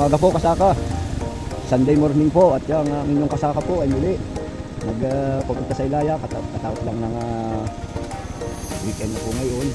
umaga po kasaka. Sunday morning po at yung inyong kasaka po ay muli nagpupunta sa Ilaya. Katapos lang ng weekend na po ngayon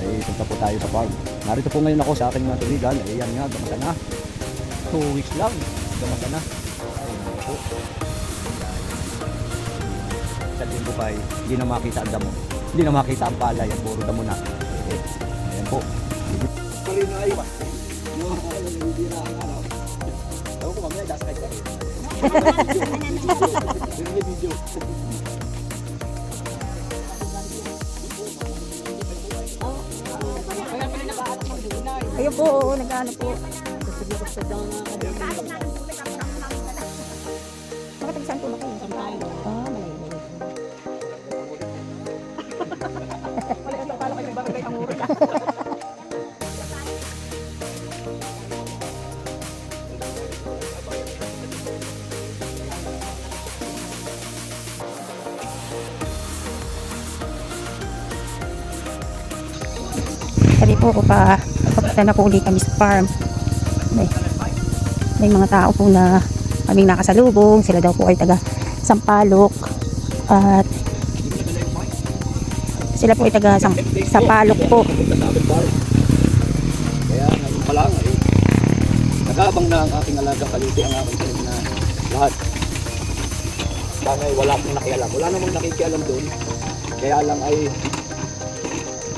ay punta po tayo sa farm. Narito po ngayon ako sa aking mga tubigan. Ayan nga, gamasa na. 2 weeks lang, gamasa na. Ayan po. Sa linggo pa hindi na makita ang damo. Hindi na makita ang palay, ang puro damo na. Ayan po. Marino ay hindi na ang araw. Ewan ko mamaya, das kahit kayo. Video. Ayun po, oo, nag-ano po. Bakit saan po na kayo? Ah, malayo. Wala yung pala kayo bagay ang uri. Sabi po ko pa, papunta na po ulit kami sa farm. May mga tao po na kaming nakasalubong. Sila daw po ay taga Sampaloc. At sila po ay taga Sampaloc po. Kaya ngayon pa lang ay nag-aabang na ang aking alagang kaliti, ang aking tanim na lahat. Sana ay wala akong nakialam. Wala namang nakikialam doon. Kaya lang ay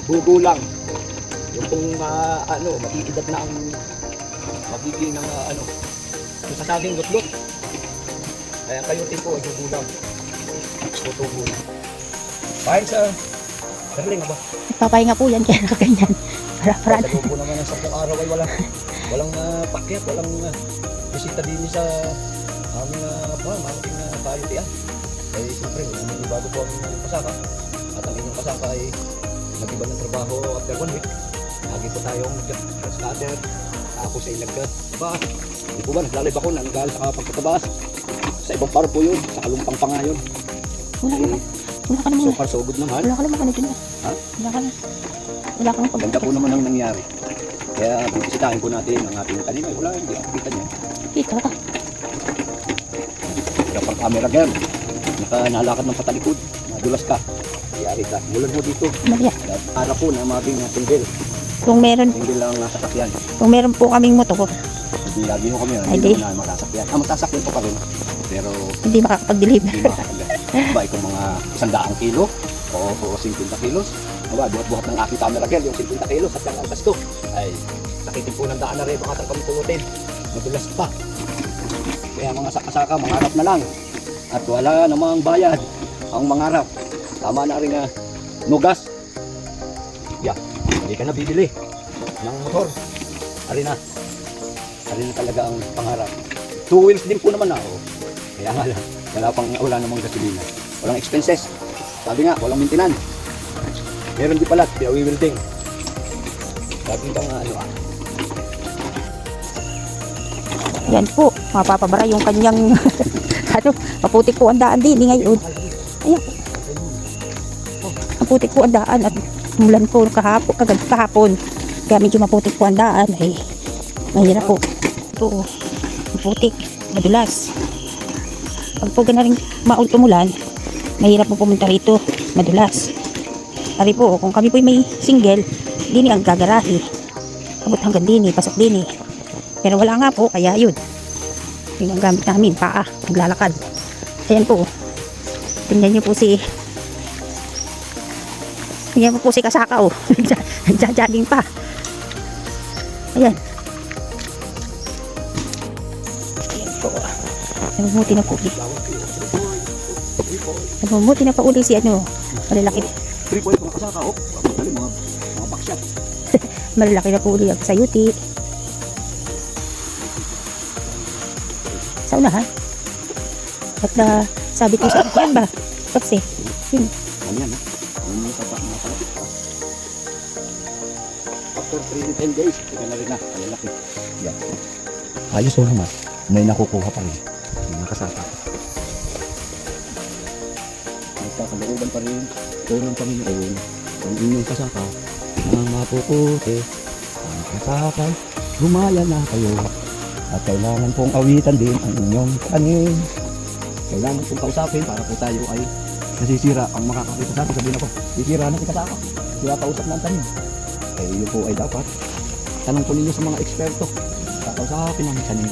bugo lang. Yung kung maiidat na ang magiging ng yung sasaging lutlot. Kaya ang kayutin po ay bugo lang. Tutubo lang. Pahin sa Darling ba? Nagpapahinga po yan kaya nakaganyan. Para. Sa lubo naman ng 10 araw ay walang pakyat, walang bisita din sa aming farm, aming kayutian. Ay siyempre, bago po ang kasaka. At ang inyong kasaka ay nag-iba ng trabaho after 1 week. Lagi po tayong nag-scatter. Ako sa nag-tabas. Hindi po ba, naglalib ako na nag-aalas sa pagkatabas. Sa ibang farm po yun, sa kalumpang pa nga yun. Wala ka naman. So far so good naman. Wala ka naman kanito na. Ha? Wala ka naman pag Ganda po naman ang nangyari. Kaya bibisitahin po natin ang ating tanim. Ay wala, hindi ako kita niya. Kita ka. Kaya pang camera girl, nalakad ng patalikod, nadulas ka. Yari ka, mulan mo dito. Maria. Para po na maging single. Kung meron Lang nasa sakyan. po kaming motor, Hindi lagi ho kami, Ay, hindi di. naman matasakyan. Matasakyan po pa rin. Pero hindi makakapag-deliver. hindi makakagay. Ba, kung mga 100 kilo o 50 kilos. Aba, buhat-buhat ng aking camera girl, yung 50 kilos at ang gasto. Ay, sakitin po ng daan na rin, baka kami pulutin. Madulas pa. Kaya mga saka-saka, mangarap na lang. At wala namang bayad ang mangarap. Tama na rin nugas. Yeah, hindi ka na bibili ng motor. Ari na talaga ang pangarap. 2 wheels din po naman na. Oh. Kaya nga lang, wala namang gasolina. Walang expenses. Sabi nga, walang maintenance. Meron di pala, pinawi-welding. Sabi ka nga Yan po, mapapabara yung kanyang maputik po ang daan din ngayon. Ayan. Maputik po ang daan at mulan po kahapon. Kaya medyo maputik po ang daan. Ay, mahirap po. Ito, maputik, madulas. Pag po ganaring umulan, mahirap po pumunta rito, madulas. Ari po, kung kami po may single, dini ang gagarahe. Abot hanggang dini, pasok dini. Pero wala nga po, kaya yun. Yun ang gamit namin, paa, naglalakad. Ayan po. Tingnan niyo po si Kasaka, oh. Nagja-jogging pa. Ayan. Ayan po. Namumuti na po ulit. Namumuti na po ulit si malalaki. 3 point mga kasaka, oh. Mga backshot. Malalaki na po ulit ang sayuti. Sa unahan. At sabi ko sa yan ba? Kasi, yun. Ano yan, yung napalapit pa. After 3 to 10 days, ika na rin na. Malalaki. Yan. Ayos o naman. May nakukuha pa rin. Mga kasaka. Nagkakalooban pa rin. Ito ng Panginoon. Ang inyong kasaka. Ang mapuputi. Ang kasaka. Gumaya na kayo. At kailangan pong awitan din ang inyong tanim. Kailangan pong kausapin para po tayo ay nasisira ang makakakita sa atin. Sabihin ako, sisira na kita sa ako. Kaya kausap na ang tanim. Kaya yun po ay dapat tanong po ninyo sa mga eksperto. Kakausapin ang tanim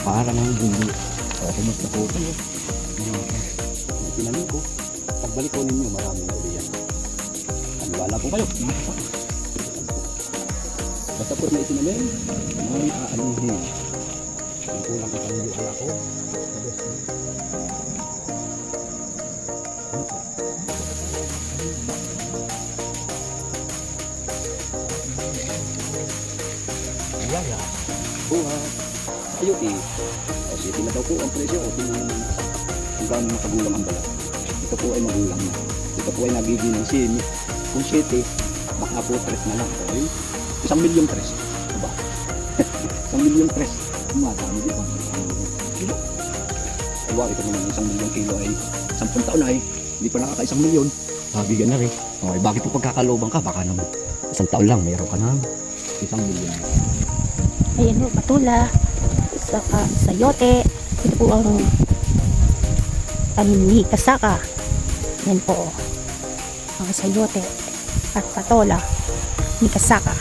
para nang hindi. O kumusta po kayo. Mga tinanim ko. Pagbalik po ninyo maraming uliyan. Wala po kayo. Basta po na itinamin, may aanihin. Ang kulang ko pang wala ko. Yaya. Buhat. Ayun eh. O sige na daw po ang presyo. O kung gaano makagulang ang balat. Ito po ay magulang na. Ito po ay nagiging ng sini. Kung 7, baka po 3 na lang. Okay? 1 milyong 3. Diba? 1 milyong 3. Madami di ba? Kilo. Ay, wari ko naman 1 milyong kilo ay 10 taon ay hindi pa nakaka 1 milyon. Bigyan na rin. Okay, bakit po pagkakalobang ka? Baka naman 1 taon lang mayroon ka ng 1 milyon. Ayan po, patula, sayote. Ito po ang tanim ni Kasaka. Yan po, ang sayote at patola ni Kasaka.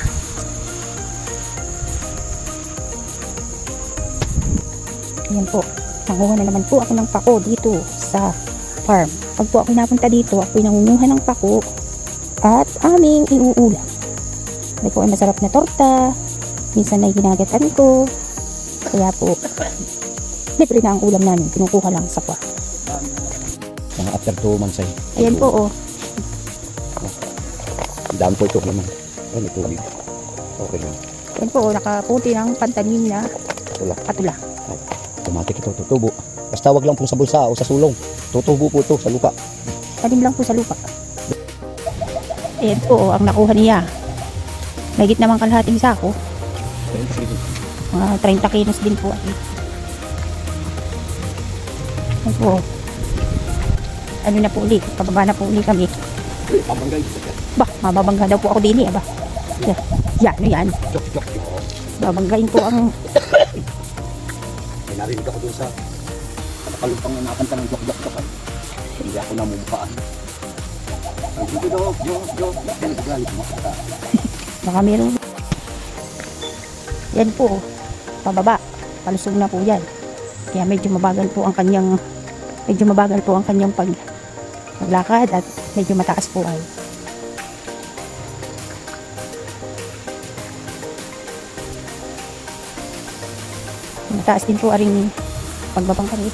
Ayan po, nanguha na naman po ako ng pako dito sa farm. Pag po ako napunta dito, ako'y nangunguha ng pako at aming iuulam. Ito po ay masarap na torta. Minsan ay ginagatan ko. Kaya po, libre na ang ulam namin. Kinukuha lang sa farm. Mga after 2 months ay. Ayan po, oh. Daan po ito naman. Ay, may tubig. Okay lang. Ayan po, oh, nakaputi ng pantanim na patula. Automatic ito, tutubo. Basta wag lang pong sa bulsa o sa sulong. Tutubo po ito sa lupa. Tanim lang po sa lupa. Ayan po, oh, ang nakuha niya. Mahigit naman kalahating sako. Mga 30 kilos din po. Ayan po. Ano na po ulit, pababa na po ulit kami. Pabanggay. Bah, mababangga daw po ako din eh, ba? Yan, yan. Jok, jok. Babanggain po ang... May narinig ako dun sa nakalumpang na nakanta ng jok, jok, jok. Hindi ako namumukhaan. Ang sige jok, jok, jok. Galit mo. Baka meron. Yan po, pababa. Palusog na po yan. Kaya medyo mabagal po ang kanyang paglakad at medyo mataas po ay. Mataas din po aring pagbabang kami.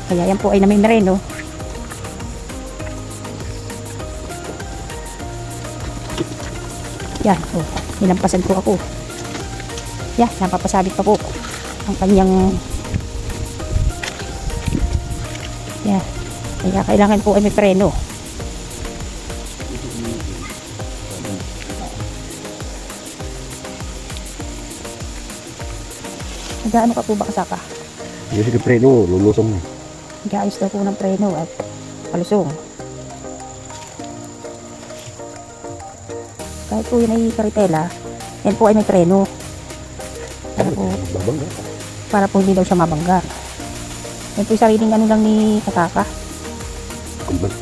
Kaya yan po ay namimereno. Yan, oh, nilampasan po ako. Yan, napapasabit pa po ang kanyang. Yan, kaya kailangan po ay may preno. Nag-ano ka po ba Kasaka? Yung sige preno, lulusong na. Nag-ayos daw po ng preno at palusong. Kahit po yun ay karitela, yan po ay may preno. Babangga. Para po hindi daw siya mabangga. Yan po yung sariling ano lang ni Kasaka. Convert.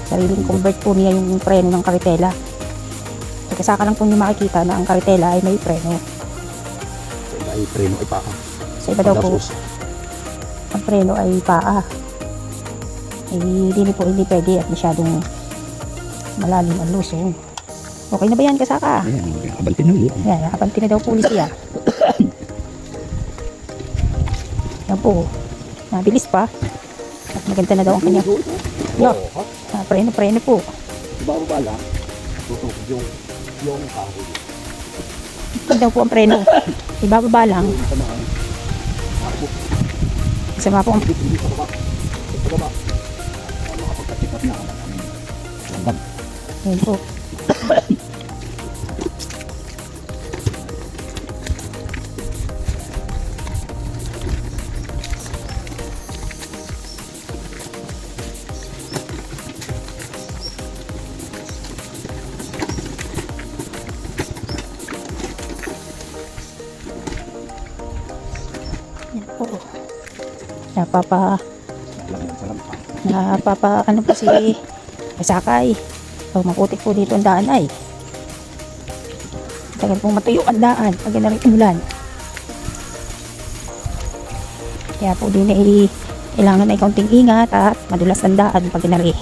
Sariling convert po niya yung preno ng karitela. Sa Kasaka lang po niyo makikita na ang karitela ay may preno. Sa iba ay preno ay paa. Sa iba daw po, ang preno ay paa. Ay hindi pwede at masyadong malalim ang lusong. Okay na ba yan Kasaka? Ayan, abanti na ulit. Yan, nakapanti na daw po ulit siya. Yan po, mabilis pa. At maganda na daw ang kanya. No, preno po. Bago ba lang, tutugod yung kahoy. Ito daw po ang preno. Ibababa lang. Sama po ang Hindi sa baba. Sa baba. Makapagkatipat na. Langgam. Ayan po. ano po si Sakay. So, maputik po dito ang daan ay. Tagal pong matuyo ang daan pag narin umulan. Kaya po din ay kailangan ay kaunting ingat at madulas ang daan pag narin.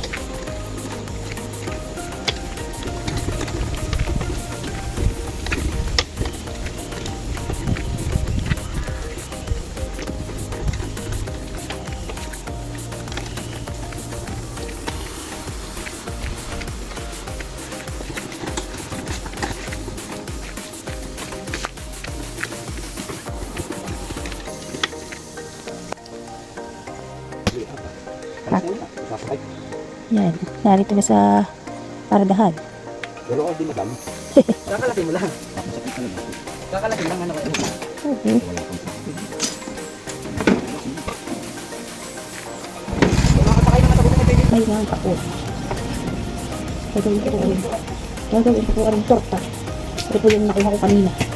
Sasakay. Yan, narito na sa paradahan. Pero ako di madami. Kakalaki mo lang. Kakalaki lang ano. Okay. May mga kapo. Gagawin ko po rin torta. Ito po yung nakuha ko kanina.